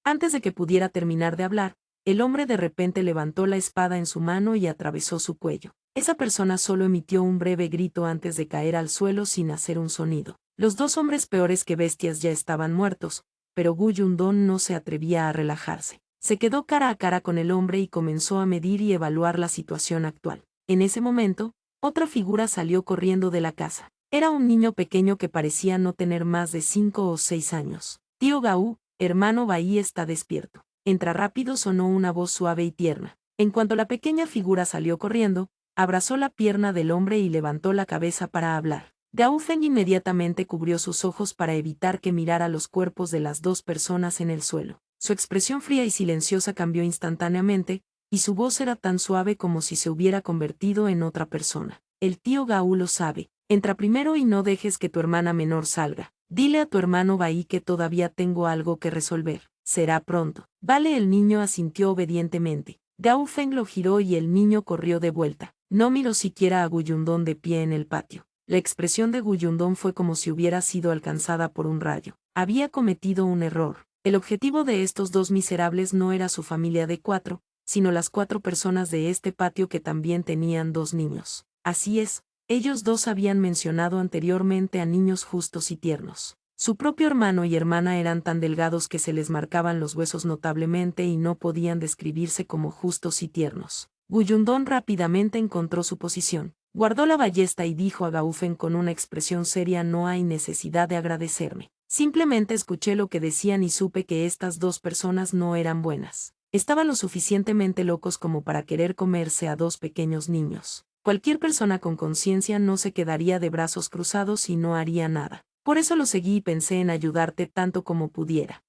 Antes de que pudiera terminar de hablar, el hombre de repente levantó la espada en su mano y atravesó su cuello. Esa persona solo emitió un breve grito antes de caer al suelo sin hacer un sonido. Los dos hombres peores que bestias ya estaban muertos, pero Gu Yundong no se atrevía a relajarse. Se quedó cara a cara con el hombre y comenzó a medir y evaluar la situación actual. En ese momento, otra figura salió corriendo de la casa. Era un niño pequeño que parecía no tener más de 5 o 6 años. Tío Gao, hermano Bai está despierto. Entra rápido, sonó una voz suave y tierna. En cuanto la pequeña figura salió corriendo, abrazó la pierna del hombre y levantó la cabeza para hablar. Gao Feng inmediatamente cubrió sus ojos para evitar que mirara los cuerpos de las dos personas en el suelo. Su expresión fría y silenciosa cambió instantáneamente, y su voz era tan suave como si se hubiera convertido en otra persona. El tío Gao lo sabe. Entra primero y no dejes que tu hermana menor salga. Dile a tu hermano Bai que todavía tengo algo que resolver. Será pronto. Vale, el niño asintió obedientemente. Gao Feng lo giró y el niño corrió de vuelta. No miró siquiera a Gu Yundong de pie en el patio. La expresión de Gu Yundong fue como si hubiera sido alcanzada por un rayo. Había cometido un error. El objetivo de estos dos miserables no era su familia de 4, sino las 4 personas de este patio que también tenían 2 niños. Así es, ellos dos habían mencionado anteriormente a niños justos y tiernos. Su propio hermano y hermana eran tan delgados que se les marcaban los huesos notablemente y no podían describirse como justos y tiernos. Gu Yundong rápidamente encontró su posición. Guardó la ballesta y dijo a Gao Feng con una expresión seria: no hay necesidad de agradecerme. Simplemente escuché lo que decían y supe que estas 2 personas no eran buenas. Estaban lo suficientemente locos como para querer comerse a 2 pequeños niños. Cualquier persona con conciencia no se quedaría de brazos cruzados y no haría nada. Por eso lo seguí y pensé en ayudarte tanto como pudiera.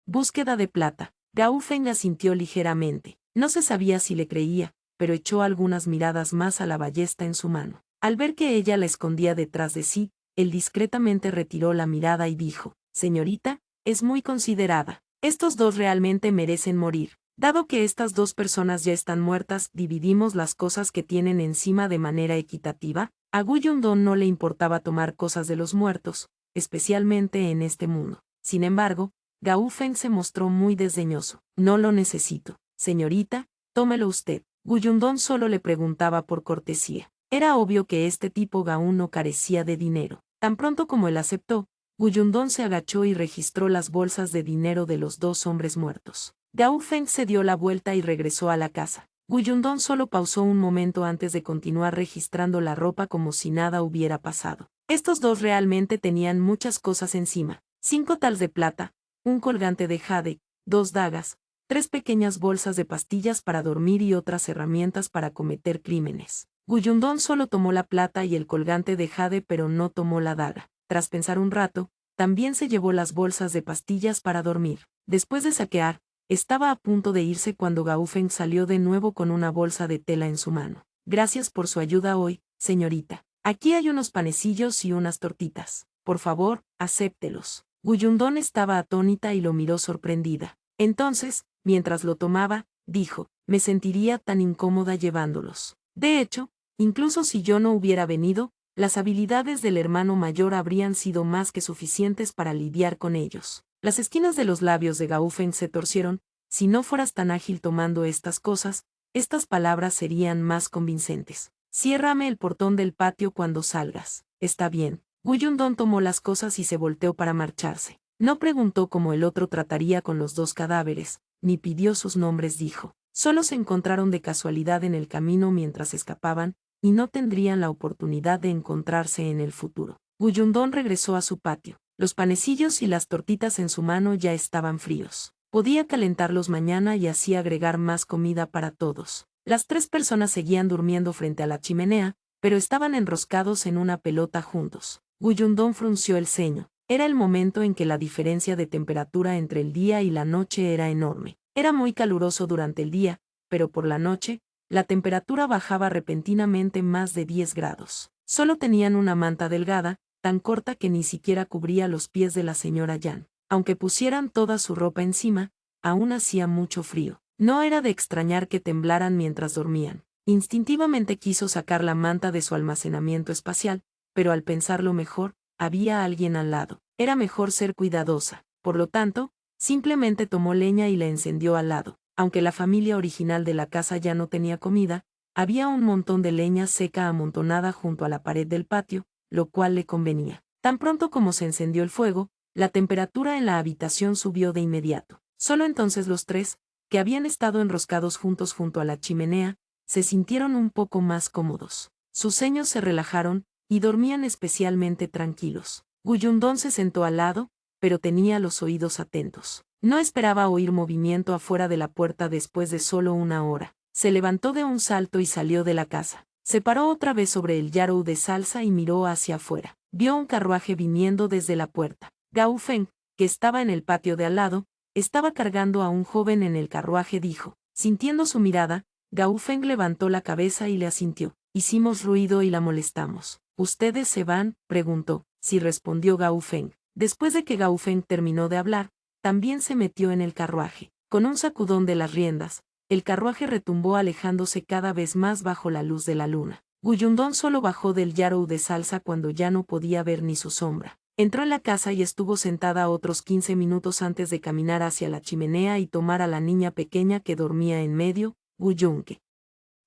Búsqueda de plata. Gao Feng asintió ligeramente. No se sabía si le creía, pero echó algunas miradas más a la ballesta en su mano. Al ver que ella la escondía detrás de sí, él discretamente retiró la mirada y dijo: señorita, es muy considerada. Estos dos realmente merecen morir. Dado que estas 2 personas ya están muertas, dividimos las cosas que tienen encima de manera equitativa. A Gu Yundong no le importaba tomar cosas de los muertos, especialmente en este mundo. Sin embargo, Gao Feng se mostró muy desdeñoso. No lo necesito. Señorita, tómelo usted. Gu Yundong solo le preguntaba por cortesía. Era obvio que este tipo Gao no carecía de dinero. Tan pronto como él aceptó, Gu Yundong se agachó y registró las bolsas de dinero de los 2 hombres muertos. Gao Feng se dio la vuelta y regresó a la casa. Gu Yundong solo pausó un momento antes de continuar registrando la ropa como si nada hubiera pasado. Estos dos realmente tenían muchas cosas encima. 5 tals de plata, un colgante de jade, 2 dagas, 3 pequeñas bolsas de pastillas para dormir y otras herramientas para cometer crímenes. Gu Yundong solo tomó la plata y el colgante de jade, pero no tomó la daga. Tras pensar un rato, también se llevó las bolsas de pastillas para dormir. Después de saquear, estaba a punto de irse cuando Gao Feng salió de nuevo con una bolsa de tela en su mano. Gracias por su ayuda hoy, señorita. Aquí hay unos panecillos y unas tortitas. Por favor, acéptelos. Gu Yundong estaba atónita y lo miró sorprendida. Entonces, mientras lo tomaba, dijo: me sentiría tan incómoda llevándolos. De hecho, incluso si yo no hubiera venido, las habilidades del hermano mayor habrían sido más que suficientes para lidiar con ellos. Las esquinas de los labios de Gao Feng se torcieron. Si no fueras tan ágil tomando estas cosas, estas palabras serían más convincentes. Ciérrame el portón del patio cuando salgas. Está bien. Gu Yundong tomó las cosas y se volteó para marcharse. No preguntó cómo el otro trataría con los 2 cadáveres, ni pidió sus nombres, dijo. Solo se encontraron de casualidad en el camino mientras escapaban, y no tendrían la oportunidad de encontrarse en el futuro. Gu Yundong regresó a su patio. Los panecillos y las tortitas en su mano ya estaban fríos. Podía calentarlos mañana y así agregar más comida para todos. Las 3 personas seguían durmiendo frente a la chimenea, pero estaban enroscados en una pelota juntos. Gu Yundong frunció el ceño. Era el momento en que la diferencia de temperatura entre el día y la noche era enorme. Era muy caluroso durante el día, pero por la noche, la temperatura bajaba repentinamente más de 10 grados. Solo tenían una manta delgada, tan corta que ni siquiera cubría los pies de la señora Yan. Aunque pusieran toda su ropa encima, aún hacía mucho frío. No era de extrañar que temblaran mientras dormían. Instintivamente quiso sacar la manta de su almacenamiento espacial, pero al pensarlo mejor, había alguien al lado. Era mejor ser cuidadosa. Por lo tanto, simplemente tomó leña y la encendió al lado. Aunque la familia original de la casa ya no tenía comida, había un montón de leña seca amontonada junto a la pared del patio, lo cual le convenía. Tan pronto como se encendió el fuego, la temperatura en la habitación subió de inmediato. Solo entonces los tres, que habían estado enroscados juntos junto a la chimenea, se sintieron un poco más cómodos. Sus ceños se relajaron, y dormían especialmente tranquilos. Guyundón se sentó al lado, pero tenía los oídos atentos. No esperaba oír movimiento afuera de la puerta después de solo una hora. Se levantó de un salto y salió de la casa. Se paró otra vez sobre el yarrow de salsa y miró hacia afuera. Vio un carruaje viniendo desde la puerta. Gao Feng, que estaba en el patio de al lado, estaba cargando a un joven en el carruaje, dijo. Sintiendo su mirada, Gao Feng levantó la cabeza y le asintió. Hicimos ruido y la molestamos. ¿Ustedes se van?, preguntó. Sí, respondió Gao Feng. Después de que Gao Feng terminó de hablar, también se metió en el carruaje. Con un sacudón de las riendas, el carruaje retumbó alejándose cada vez más bajo la luz de la luna. Guyundón solo bajó del yarrow de salsa cuando ya no podía ver ni su sombra. Entró en la casa y estuvo sentada otros 15 minutos antes de caminar hacia la chimenea y tomar a la niña pequeña que dormía en medio. Guyunque.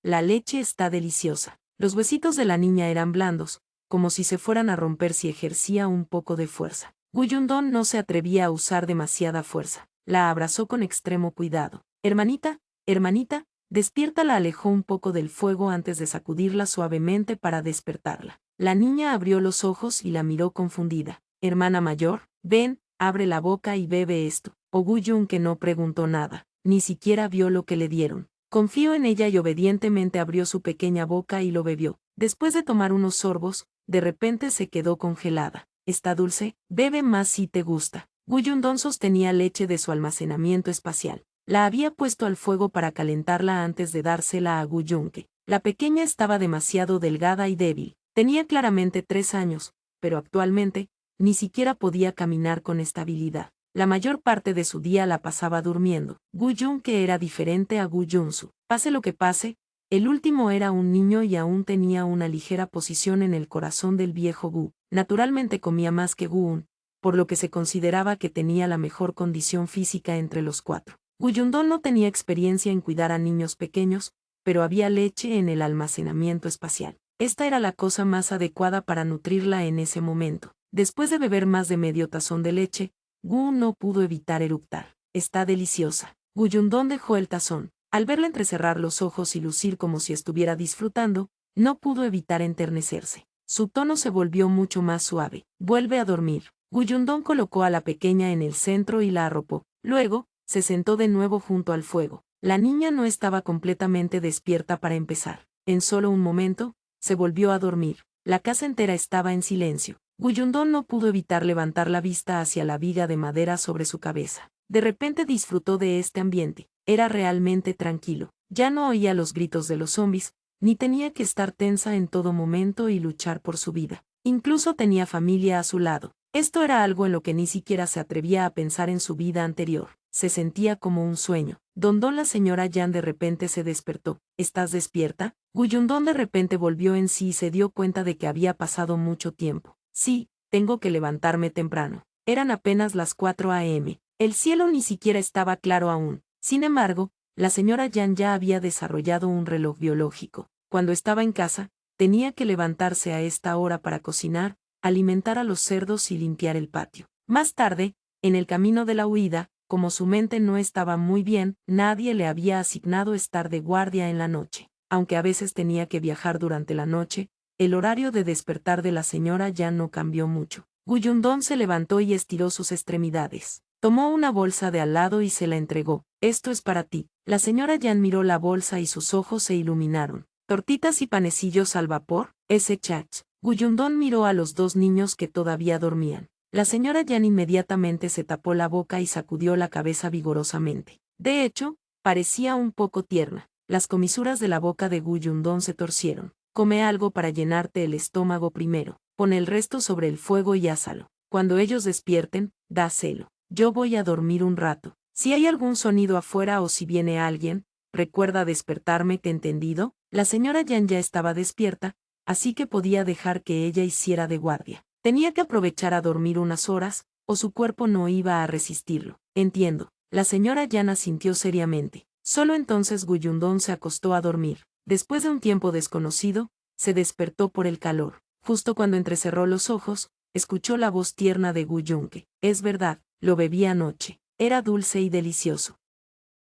La leche está deliciosa. Los huesitos de la niña eran blandos, como si se fueran a romper si ejercía un poco de fuerza. Guyundón no se atrevía a usar demasiada fuerza. La abrazó con extremo cuidado. Hermanita, hermanita, despierta. La alejó un poco del fuego antes de sacudirla suavemente para despertarla. La niña abrió los ojos y la miró confundida. Hermana mayor, ven, abre la boca y bebe esto. Guyunque no preguntó nada, ni siquiera vio lo que le dieron. Confió en ella y obedientemente abrió su pequeña boca y lo bebió. Después de tomar unos sorbos, de repente se quedó congelada. Está dulce, bebe más si te gusta. Guyundón sostenía leche de su almacenamiento espacial. La había puesto al fuego para calentarla antes de dársela a Guyunque. La pequeña estaba demasiado delgada y débil. Tenía claramente 3 años, pero actualmente, ni siquiera podía caminar con estabilidad. La mayor parte de su día la pasaba durmiendo. Guyunque era diferente a Guyunsu. Pase lo que pase, el último era un niño y aún tenía una ligera posición en el corazón del viejo Gu. Naturalmente comía más que Guun, por lo que se consideraba que tenía la mejor condición física entre los 4. Guyundón no tenía experiencia en cuidar a niños pequeños, pero había leche en el almacenamiento espacial. Esta era la cosa más adecuada para nutrirla en ese momento. Después de beber más de medio tazón de leche, Gu no pudo evitar eructar. Está deliciosa. Guyundón dejó el tazón. Al verla entrecerrar los ojos y lucir como si estuviera disfrutando, no pudo evitar enternecerse. Su tono se volvió mucho más suave. Vuelve a dormir. Guyundón colocó a la pequeña en el centro y la arropó. Luego, se sentó de nuevo junto al fuego. La niña no estaba completamente despierta para empezar. En solo un momento, se volvió a dormir. La casa entera estaba en silencio. Guyundón no pudo evitar levantar la vista hacia la viga de madera sobre su cabeza. De repente disfrutó de este ambiente. Era realmente tranquilo. Ya no oía los gritos de los zombis, ni tenía que estar tensa en todo momento y luchar por su vida. Incluso tenía familia a su lado. Esto era algo en lo que ni siquiera se atrevía a pensar en su vida anterior. Se sentía como un sueño. La señora Yan de repente se despertó. ¿Estás despierta? Guyundón de repente volvió en sí y se dio cuenta de que había pasado mucho tiempo. Sí, tengo que levantarme temprano. Eran apenas las 4 a.m. El cielo ni siquiera estaba claro aún. Sin embargo, la señora Yan ya había desarrollado un reloj biológico. Cuando estaba en casa, tenía que levantarse a esta hora para cocinar, alimentar a los cerdos y limpiar el patio. Más tarde, en el camino de la huida, como su mente no estaba muy bien, nadie le había asignado estar de guardia en la noche. Aunque a veces tenía que viajar durante la noche, el horario de despertar de la señora Yan no cambió mucho. Guyundón se levantó y estiró sus extremidades. Tomó una bolsa de al lado y se la entregó. Esto es para ti. La señora Yan miró la bolsa y sus ojos se iluminaron. ¿Tortitas y panecillos al vapor? Ese chach. Guyundón miró a los 2 niños que todavía dormían. La señora Yan inmediatamente se tapó la boca y sacudió la cabeza vigorosamente. De hecho, parecía un poco tierna. Las comisuras de la boca de Guyundón se torcieron. come algo para llenarte el estómago primero, pon el resto sobre el fuego y ásalo. Cuando ellos despierten, dáselo. Yo voy a dormir un rato. Si hay algún sonido afuera o si viene alguien, recuerda despertarme, ¿te entendido? La señora Yan ya estaba despierta, así que podía dejar que ella hiciera de guardia. Tenía que aprovechar a dormir unas horas, o su cuerpo no iba a resistirlo. Entiendo. La señora Yan asintió seriamente. Solo entonces Guyundón se acostó a dormir. Después de un tiempo desconocido, se despertó por el calor. Justo cuando entrecerró los ojos, escuchó la voz tierna de Guyunque. Es verdad, lo bebí anoche. Era dulce y delicioso.